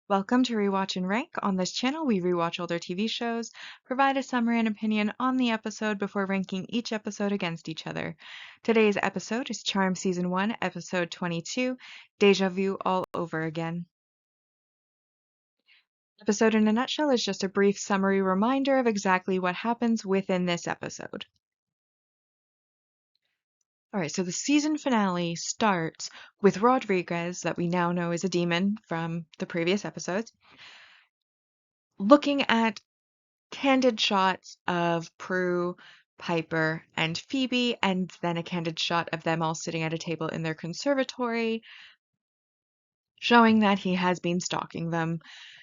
Welcome to Rewatch and Rank. On this channel, we rewatch older TV shows, provide a summary and opinion on the episode before ranking each episode against each other. Today's episode is Charmed Season 1, Episode 22, Deja Vu All Over Again. The episode in a nutshell is just a brief summary reminder of exactly what happens within this episode. Alright, so the season finale starts with Rodriguez, that we now know is a demon from the previous episodes, looking at candid shots of Prue, Piper, and Phoebe, and then a candid shot of them all sitting at a table in their conservatory, showing that he has been stalking them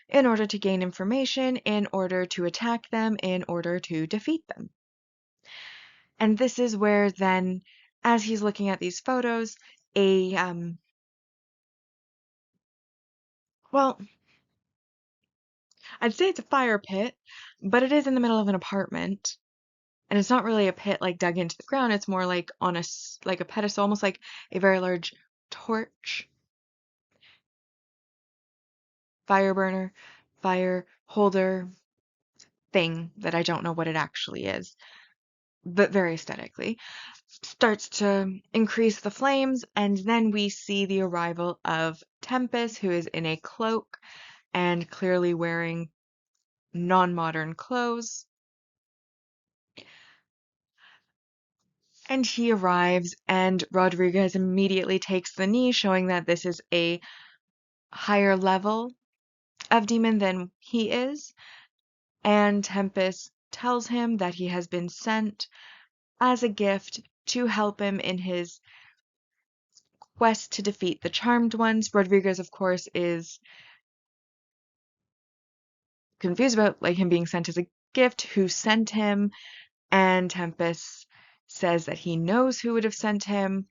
in order to gain information, in order to attack them, in order to defeat them. And this is where then, as he's looking at these photos, well, I'd say it's a fire pit, but it is in the middle of an apartment. And it's not really a pit like dug into the ground. It's more like on like a pedestal, almost like a very large torch, fire burner, fire holder thing that I don't know what it actually is, but very aesthetically. Starts to increase the flames, and then we see the arrival of Tempest, who is in a cloak and clearly wearing non-modern clothes. And he arrives, and Rodriguez immediately takes the knee, showing that this is a higher level of demon than he is. And Tempest tells him that he has been sent as a gift to help him in his quest to defeat the Charmed Ones. Rodriguez, of course, is confused about him being sent as a gift, who sent him, and Tempest says that he knows who would have sent him.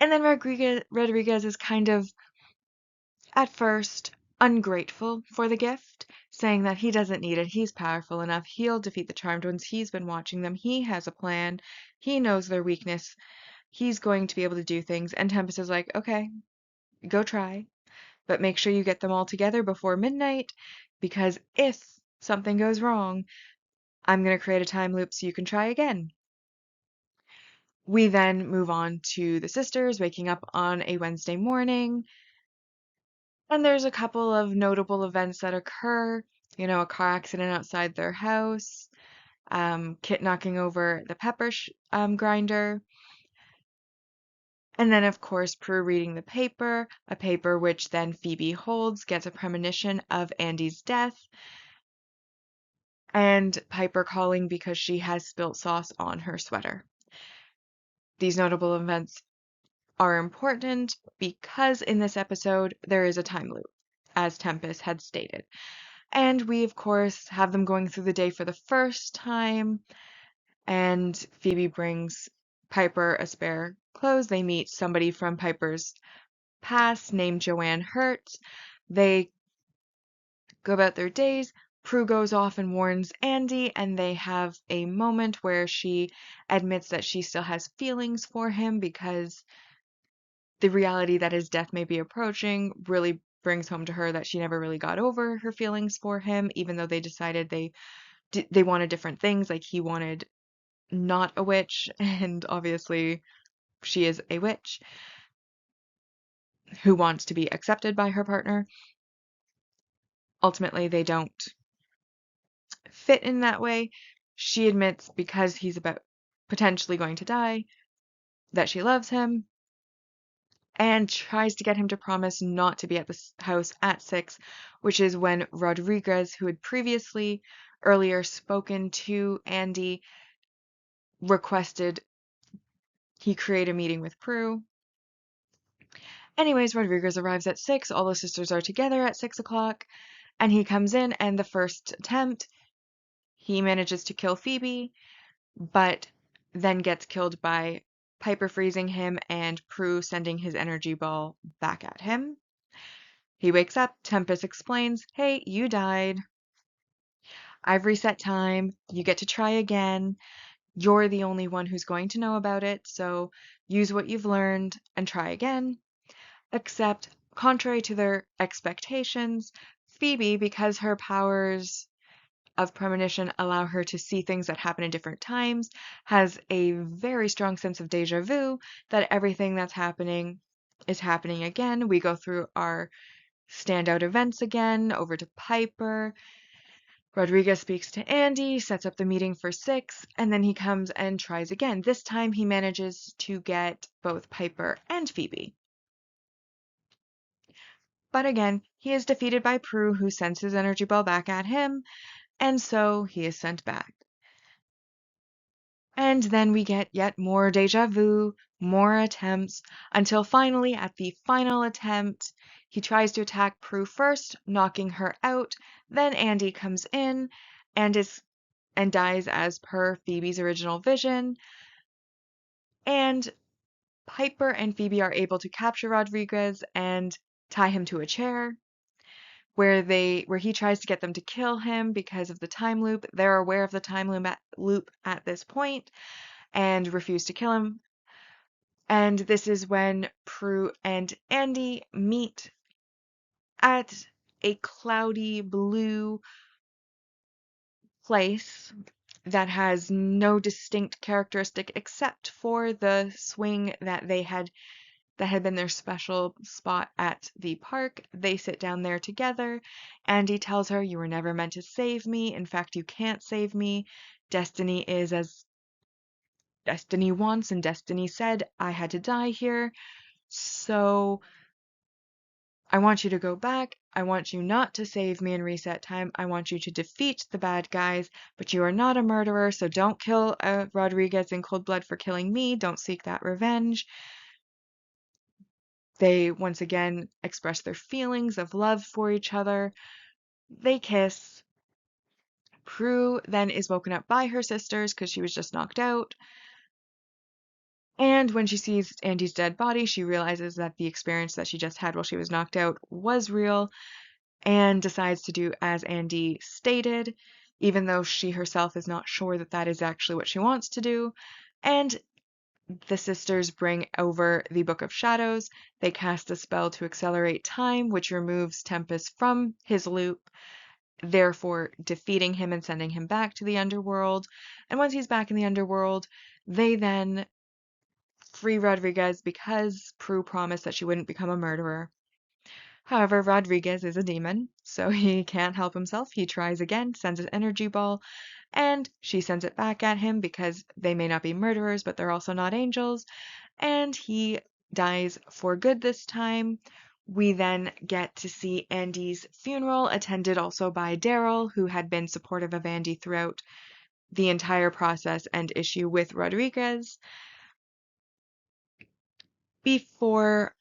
And then Rodriguez is kind of, at first, ungrateful for the gift, saying that he doesn't need it, he's powerful enough, he'll defeat the Charmed Ones, he's been watching them, he has a plan, he knows their weakness, he's going to be able to do things. And Tempest is like, okay, go try, but make sure you get them all together before midnight, because if something goes wrong, I'm going to create a time loop so you can try again. We then move on to the sisters waking up on a Wednesday morning, and there's a couple of notable events that occur. A car accident outside their house, Kit knocking over the pepper grinder, and then, of course, Prue reading the paper, a paper which then Phoebe holds, gets a premonition of Andy's death, and Piper calling because she has spilt sauce on her sweater. These notable events are important because in this episode there is a time loop, as Tempest had stated. And we, of course, have them going through the day for the first time, and Phoebe brings Piper a spare clothes. They meet somebody from Piper's past named Joanne Hurt. They go about their days. Prue goes off and warns Andy, and they have a moment where she admits that she still has feelings for him because the reality that his death may be approaching really brings home to her that she never really got over her feelings for him, even though they decided they wanted different things. Like, he wanted not a witch, and obviously she is a witch who wants to be accepted by her partner. Ultimately, they don't fit in that way. She admits, because he's about potentially going to die, that she loves him, and tries to get him to promise not to be at the house at 6, which is when Rodriguez, who had previously earlier spoken to Andy, requested he create a meeting with Prue. Anyways, Rodriguez arrives at 6, all the sisters are together at 6 o'clock, and he comes in, and the first attempt, he manages to kill Phoebe, but then gets killed by Piper freezing him and Prue sending his energy ball back at him. He wakes up, Tempest explains, hey, you died. I've reset time, you get to try again. You're the only one who's going to know about it, so use what you've learned and try again. Except contrary to their expectations, Phoebe, because her powers of premonition allow her to see things that happen in different times, has a very strong sense of deja vu that everything that's happening is happening again. We go through our standout events again, over to Piper. Rodriguez speaks to Andy, sets up the meeting for 6, and then he comes and tries again. This time he manages to get both Piper and Phoebe. But again, he is defeated by Prue, who sends his energy ball back at him, and so he is sent back. And then we get yet more deja vu, more attempts, until finally, at the final attempt, he tries to attack Prue first, knocking her out. Then Andy comes in and dies as per Phoebe's original vision. And Piper and Phoebe are able to capture Rodriguez and tie him to a chair, where he tries to get them to kill him because of the time loop. They're aware of the time loop at this point and refuse to kill him. And this is when Prue and Andy meet at a cloudy blue place that has no distinct characteristic except for the swing that had been their special spot at the park. They sit down there together. Andy tells her, "You were never meant to save me. In fact, you can't save me. Destiny is as destiny wants, and destiny said I had to die here. So I want you to go back. I want you not to save me in reset time. I want you to defeat the bad guys, but you are not a murderer, so don't kill Rodriguez in cold blood for killing me. Don't seek that revenge." They once again express their feelings of love for each other. They kiss. Prue then is woken up by her sisters because she was just knocked out. And when she sees Andy's dead body, she realizes that the experience that she just had while she was knocked out was real and decides to do as Andy stated, even though she herself is not sure that that is actually what she wants to do. And the sisters bring over the Book of Shadows. They cast a spell to accelerate time, which removes Tempest from his loop, therefore defeating him and sending him back to the underworld. And once he's back in the underworld, they then free Rodriguez because Prue promised that she wouldn't become a murderer. However, Rodriguez is a demon, so he can't help himself. He tries again, sends his energy ball, and she sends it back at him because they may not be murderers, but they're also not angels, and he dies for good this time. We then get to see Andy's funeral, attended also by Daryl, who had been supportive of Andy throughout the entire process and issue with Rodriguez. Before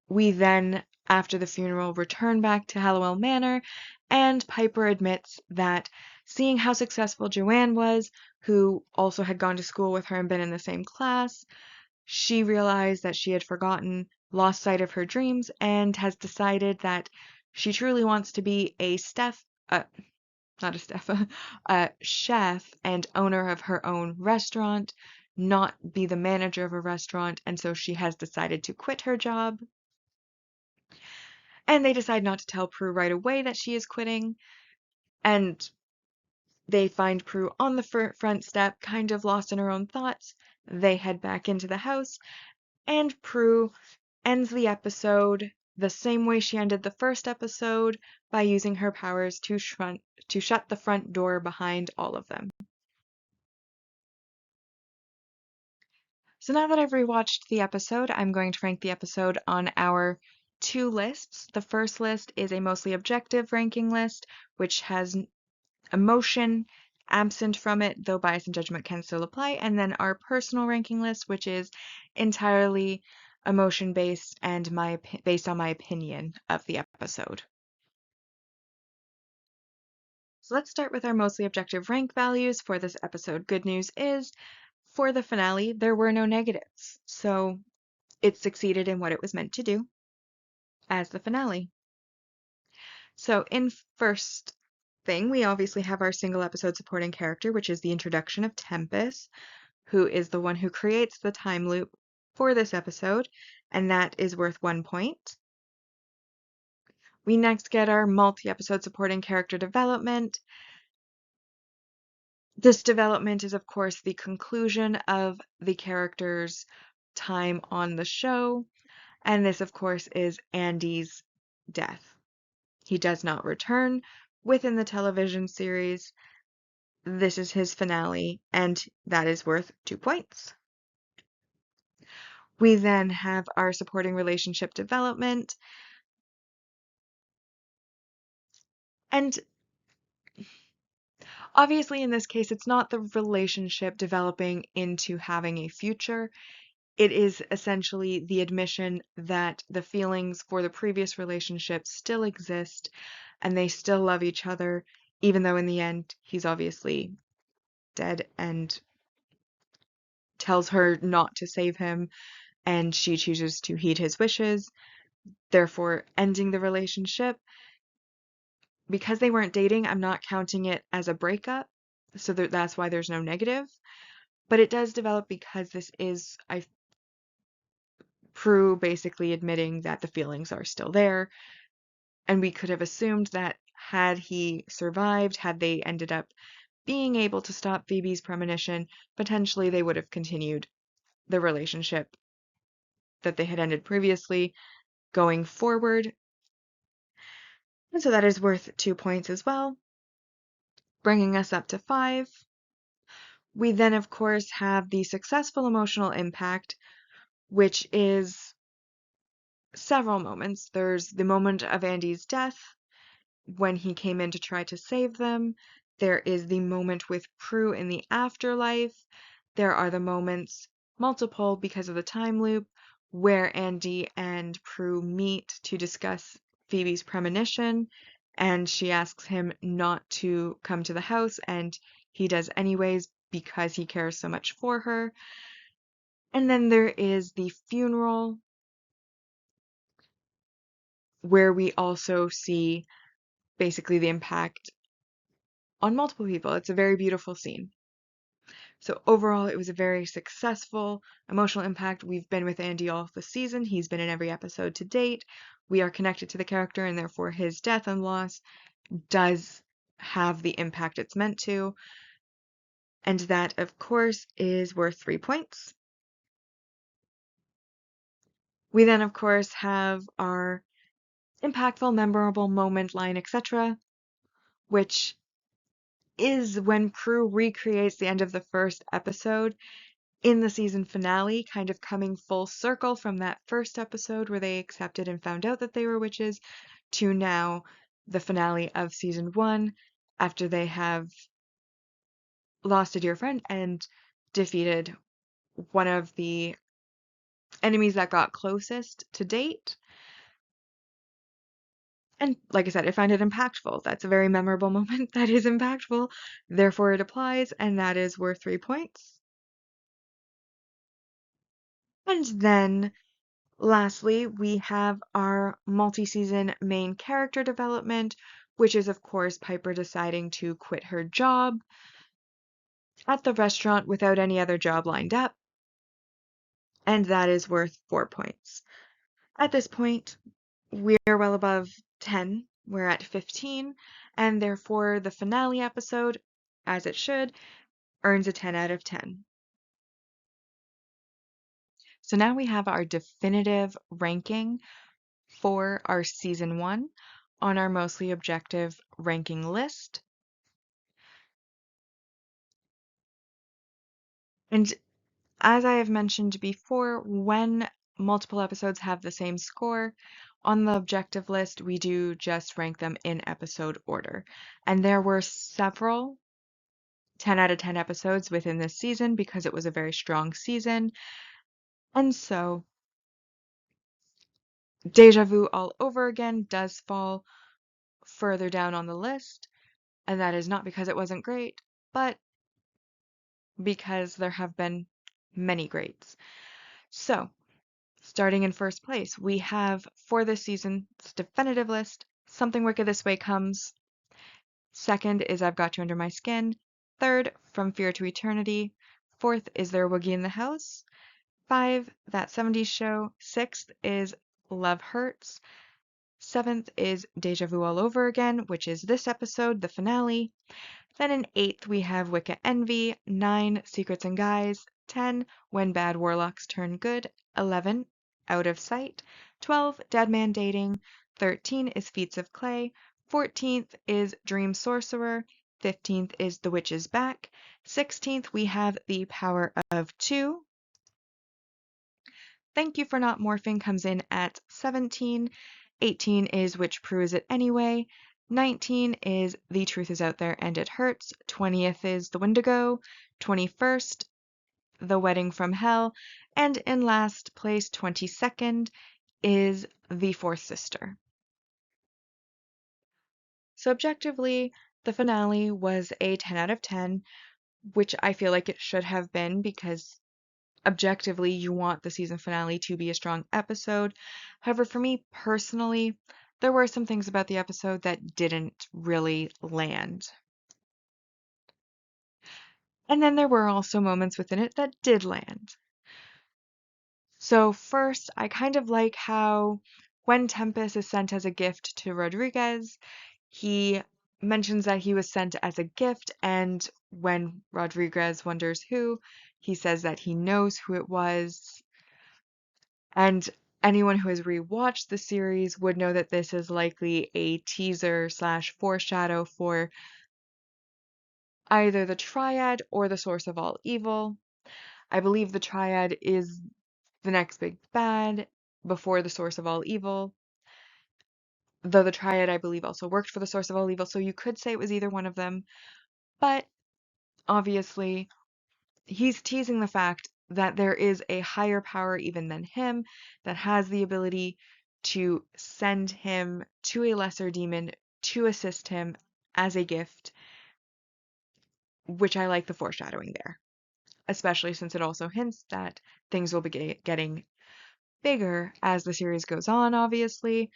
we then, after the funeral, return back to Hallowell Manor, and Piper admits that seeing how successful Joanne was, who also had gone to school with her and been in the same class, she realized that she had lost sight of her dreams, and has decided that she truly wants to be not a a chef and owner of her own restaurant, not be the manager of a restaurant, and so she has decided to quit her job. And they decide not to tell Prue right away that she is quitting, and they find Prue on the front step, kind of lost in her own thoughts. They head back into the house, and Prue ends the episode the same way she ended the first episode, by using her powers to shut the front door behind all of them. So now that I've rewatched the episode, I'm going to rank the episode on our 2 lists. The first list is a mostly objective ranking list, which has emotion absent from it, though bias and judgment can still apply, and then our personal ranking list, which is entirely emotion based and based on my opinion of the episode. So let's start with our mostly objective rank values for this episode. Good news is, for the finale, there were no negatives, so it succeeded in what it was meant to do as the finale. So in first thing, we obviously have our single episode supporting character, which is the introduction of Tempest, who is the one who creates the time loop for this episode, and that is worth 1 point. We next get our multi-episode supporting character development. This development is, of course, the conclusion of the character's time on the show, and this, of course, is Andy's death. He does not return within the television series. This is his finale, and that is worth 2 points. We then have our supporting relationship development, and obviously in this case, it's not the relationship developing into having a future. It is essentially the admission that the feelings for the previous relationship still exist and they still love each other, even though in the end he's obviously dead, and tells her not to save him, and she chooses to heed his wishes, therefore ending the relationship. Because they weren't dating, I'm not counting it as a breakup, so that's why there's no negative. But it does develop because this is Prue basically admitting that the feelings are still there, and we could have assumed that had he survived, had they ended up being able to stop Phoebe's premonition, potentially they would have continued the relationship that they had ended previously going forward. And so that is worth 2 points as well, bringing us up to 5. We then, of course, have the successful emotional impact, which is several moments. There's the moment of Andy's death, when he came in to try to save them. There is the moment with Prue in the afterlife. There are the moments, multiple because of the time loop, where Andy and Prue meet to discuss Phoebe's premonition, and she asks him not to come to the house, and he does anyways because he cares so much for her. And then there is the funeral, where we also see basically the impact on multiple people. It's a very beautiful scene. So overall, it was a very successful emotional impact. We've been with Andy all the season. He's been in every episode to date. We are connected to the character, and therefore his death and loss does have the impact it's meant to. And that, of course, is worth 3 points. We then, of course, have our impactful, memorable moment, line, etc., which is when Prue recreates the end of the first episode in the season finale, kind of coming full circle from that first episode where they accepted and found out that they were witches, to now the finale of season 1, after they have lost a dear friend and defeated one of the enemies that got closest to date. And like I said, I find it impactful. That's a very memorable moment that is impactful. Therefore, it applies, and that is worth 3 points. And then lastly, we have our multi-season main character development, which is, of course, Piper deciding to quit her job at the restaurant without any other job lined up, and that is worth 4 points. At this point, we're well above 10. We're at 15, and therefore the finale episode, as it should, earns a 10 out of 10. So now we have our definitive ranking for our season 1 on our mostly objective ranking list. And as I have mentioned before, when multiple episodes have the same score, on the objective list, we do just rank them in episode order. And there were several 10 out of 10 episodes within this season because it was a very strong season. And so Deja Vu All Over Again does fall further down on the list, and that is not because it wasn't great, but because there have been many greats. So, starting in first place, we have for this season's definitive list, Something Wicked This Way Comes. Second is I've Got You Under My Skin. Third, From Fear to Eternity. Fourth, Is There a Woogie in the House? 5, That 70s Show. Sixth is Love Hurts. 7th is Deja Vu All Over Again, which is this episode, the finale. Then in 8th, we have Wicca Envy, 9, Secrets and Guys, 10, When Bad Warlocks Turn Good, 11, Out of Sight, 12, Dead Man Dating, 13 is Feats of Clay, 14th is Dream Sorcerer, 15th is The Witch is Back, 16th we have The Power of Two. Thank You for Not Morphing comes in at 17, 18 is Which Proves It Anyway, 19 is The Truth Is Out There and It Hurts, 20th is The Wendigo, 21st, The Wedding from Hell, and in last place, 22nd, is The Fourth Sister. So objectively, the finale was a 10 out of 10, which I feel like it should have been because objectively you want the season finale to be a strong episode. However, for me personally, there were some things about the episode that didn't really land. And then there were also moments within it that did land. So first, I kind of like how when Tempest is sent as a gift to Rodriguez, he mentions that he was sent as a gift, and when Rodriguez wonders who, he says that he knows who it was. And anyone who has rewatched the series would know that this is likely a teaser slash foreshadow for either the Triad or the source of all evil. I believe the Triad is the next big bad before the source of all evil. Though the Triad, I believe, also worked for the source of all evil, so you could say it was either one of them. But obviously, he's teasing the fact that there is a higher power even than him that has the ability to send him to a lesser demon to assist him as a gift, which I like the foreshadowing there, especially since it also hints that things will be getting bigger as the series goes on, obviously.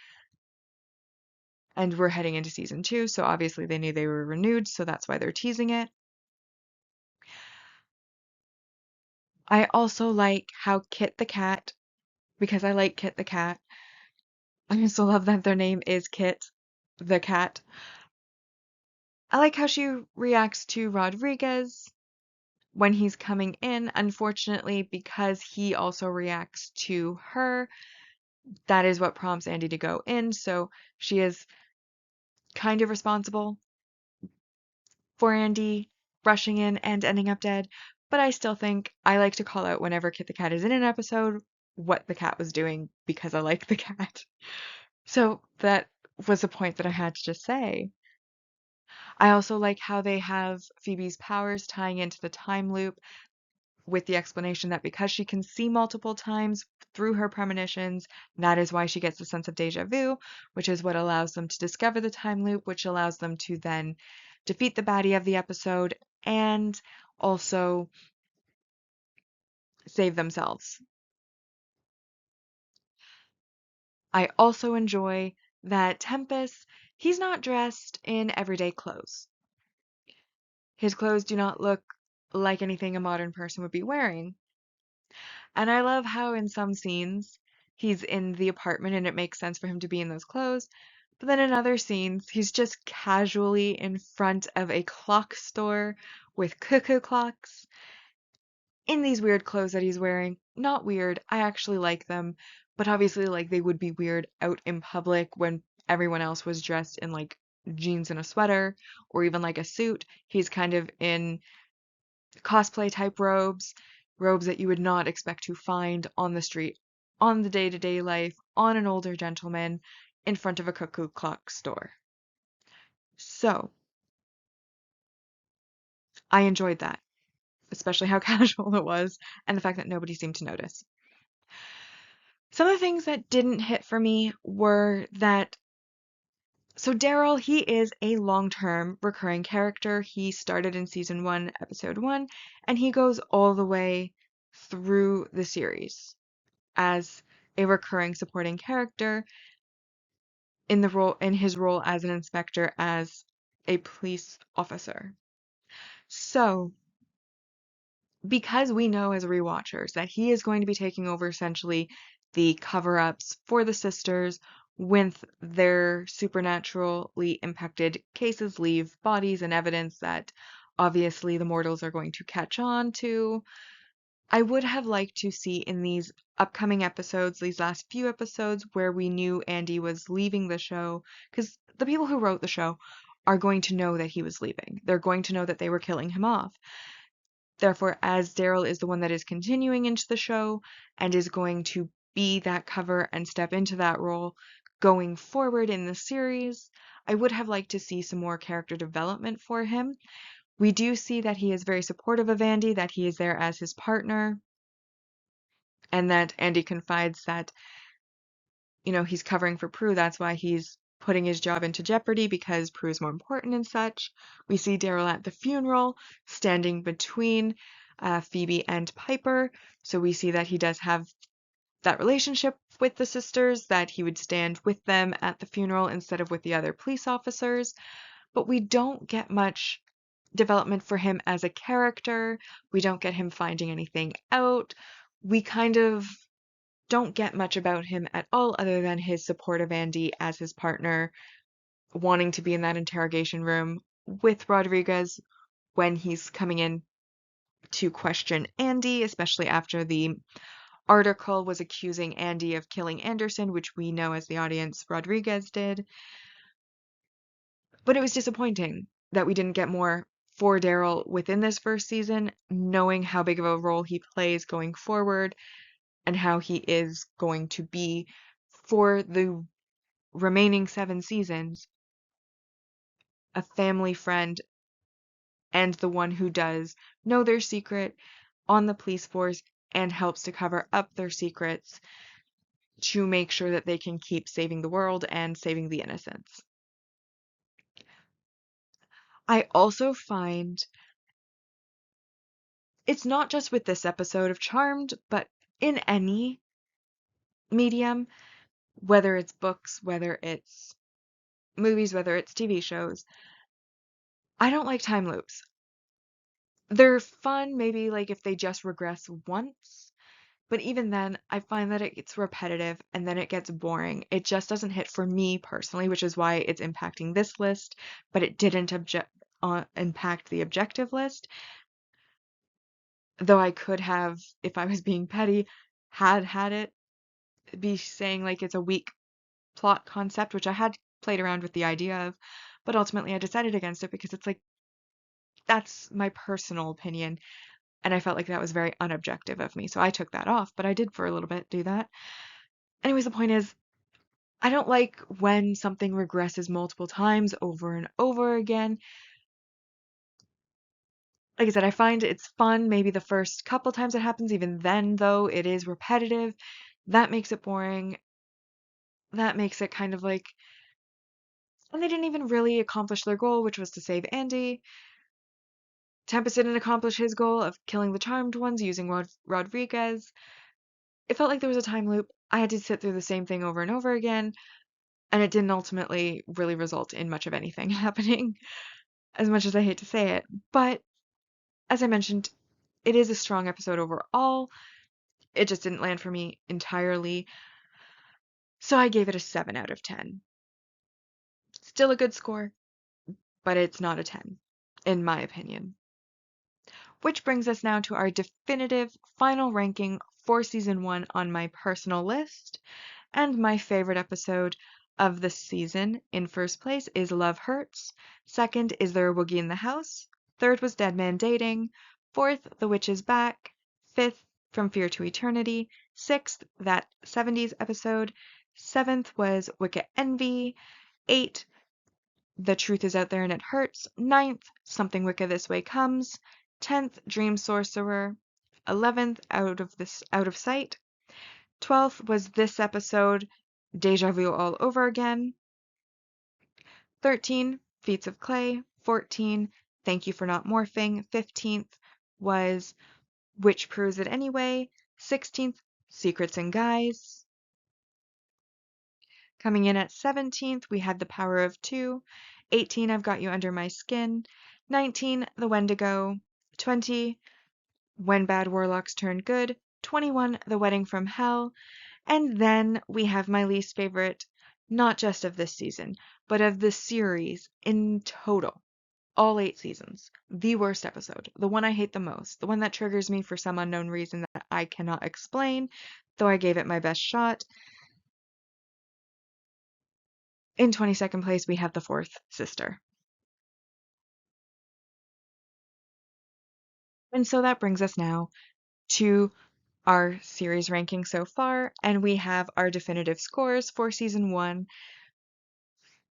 And we're heading into season 2, so obviously they knew they were renewed, so that's why they're teasing it. I also like how Kit the cat, because I like Kit the cat, I also love that their name is Kit the cat. I like how she reacts to Rodriguez when he's coming in. Unfortunately, because he also reacts to her, that is what prompts Andy to go in, so she is kind of responsible for Andy rushing in and ending up dead, but I still think I like to call out whenever Kit the cat is in an episode what the cat was doing because I like the cat. So that was a point that I had to just say. I also like how they have Phoebe's powers tying into the time loop with the explanation that because she can see multiple times through her premonitions, that is why she gets the sense of deja vu, which is what allows them to discover the time loop, which allows them to then defeat the baddie of the episode and also save themselves. I also enjoy that Tempest, he's not dressed in everyday clothes. His clothes do not look like anything a modern person would be wearing. And I love how in some scenes he's in the apartment and it makes sense for him to be in those clothes. But then in other scenes, he's just casually in front of a clock store with cuckoo clocks in these weird clothes that he's wearing. Not weird, I actually like them, but obviously like they would be weird out in public when everyone else was dressed in like jeans and a sweater or even like a suit. He's kind of in cosplay type robes, robes that you would not expect to find on the street, on the day-to-day life, on an older gentleman in front of a cuckoo clock store. So, I enjoyed that, especially how casual it was and the fact that nobody seemed to notice. Some of the things that didn't hit for me were that so Daryl, he is a long-term recurring character. He started in season 1, episode 1, and he goes all the way through the series as a recurring supporting character in his role as an inspector as a police officer. So, because we know as rewatchers that he is going to be taking over essentially the cover-ups for the sisters with their supernaturally impacted cases leave bodies and evidence that obviously the mortals are going to catch on to. I would have liked to see in these upcoming episodes, these last few episodes, where we knew Andy was leaving the show, because the people who wrote the show are going to know that he was leaving. They're going to know that they were killing him off. Therefore, as Daryl is the one that is continuing into the show and is going to be that cover and step into that role going forward in the series, I would have liked to see some more character development for him. We do see that he is very supportive of Andy, that he is there as his partner, and that Andy confides that, he's covering for Prue. That's why he's putting his job into jeopardy because Prue is more important and such. We see Daryl at the funeral standing between Phoebe and Piper. So we see that he does have that relationship with the sisters, that he would stand with them at the funeral instead of with the other police officers. But we don't get much development for him as a character. We don't get him finding anything out. We kind of don't get much about him at all other than his support of Andy as his partner, wanting to be in that interrogation room with Rodriguez when he's coming in to question Andy, especially after the article was accusing Andy of killing Anderson, which we know as the audience Rodriguez did. But it was disappointing that we didn't get more for Daryl within this first season, knowing how big of a role he plays going forward and how he is going to be for the remaining 7 seasons, a family friend and the one who does know their secret on the police force and helps to cover up their secrets to make sure that they can keep saving the world and saving the innocents. I also find it's not just with this episode of Charmed, but in any medium, whether it's books, whether it's movies, whether it's TV shows, I don't like time loops. They're fun, maybe like if they just regress once, but even then, I find that it gets repetitive and then it gets boring. It just doesn't hit for me personally, which is why it's impacting this list, but it didn't impact the objective list. Though I could have, if I was being petty, had it be saying like it's a weak plot concept, which I had played around with the idea of, but ultimately I decided against it because it's like that's my personal opinion, and I felt like that was very unobjective of me. So I took that off, but I did for a little bit do that. Anyways, the point is, I don't like when something regresses multiple times over and over again. Like I said, I find it's fun maybe the first couple times it happens, even then, though, it is repetitive. That makes it boring. That makes it kind of like, and they didn't even really accomplish their goal, which was to save Andy. Tempest didn't accomplish his goal of killing the Charmed ones using Rodriguez. It felt like there was a time loop. I had to sit through the same thing over and over again, and it didn't ultimately really result in much of anything happening, as much as I hate to say it. But as I mentioned, it is a strong episode overall. It just didn't land for me entirely. So I gave it a 7 out of 10. Still a good score, but it's not a 10, in my opinion. Which brings us now to our definitive final ranking for season 1 on my personal list. And my favorite episode of the season in first place is Love Hurts. Second is There a Woogie in the House. Third was Dead Man Dating. Fourth, The Witch is Back. Fifth, From Fear to Eternity. Sixth, that 70s episode. Seventh was Wicked Envy. 8, The Truth is Out There and It Hurts. Ninth, Something Wicked This Way Comes. 10th, Dream Sorcerer. 11th, Out of Sight. 12th was this episode, Deja Vu All Over Again. 13, Feats of Clay. 14, Thank You for Not Morphing. 15th was Which Proves It Anyway. 16th, Secrets and Guys. Coming in at 17th, we had The Power of Two. 18, I've Got You Under My Skin. 19, The Wendigo. 20, When Bad Warlocks Turn Good. 21, The Wedding from Hell. And then we have my least favorite not just of this season, but of the series in total. All 8 seasons. The worst episode. The one I hate the most. The one that triggers me for some unknown reason that I cannot explain, though I gave it my best shot. In 22nd place, we have The Fourth Sister. And so that brings us now to our series ranking so far, and we have our definitive scores for season 1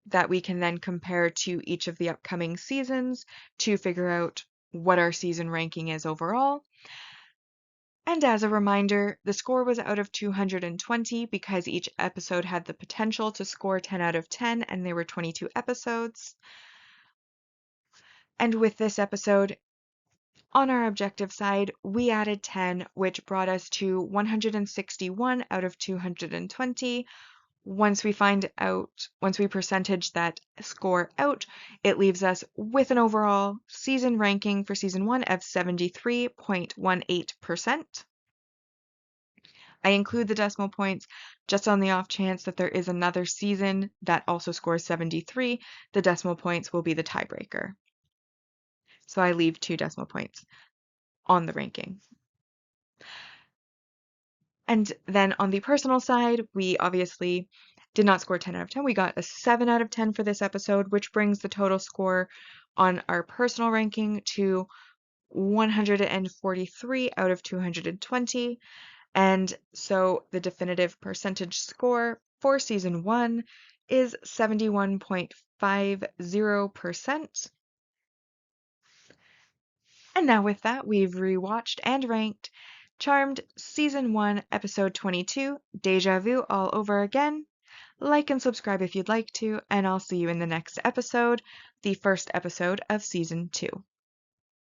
that we can then compare to each of the upcoming seasons to figure out what our season ranking is overall. And as a reminder, the score was out of 220 because each episode had the potential to score 10 out of 10, and there were 22 episodes. And with this episode, on our objective side, we added 10, which brought us to 161 out of 220. Once we percentage that score out, it leaves us with an overall season ranking for season 1 of 73.18%. I include the decimal points just on the off chance that there is another season that also scores 73. The decimal points will be the tiebreaker. So I leave 2 decimal points on the ranking. And then on the personal side, we obviously did not score 10 out of 10. We got a 7 out of 10 for this episode, which brings the total score on our personal ranking to 143 out of 220. And so the definitive percentage score for season 1 is 71.50%. And now with that, we've rewatched and ranked Charmed Season 1, Episode 22, Deja Vu all over again. Like and subscribe if you'd like to, and I'll see you in the next episode, the first episode of Season 2.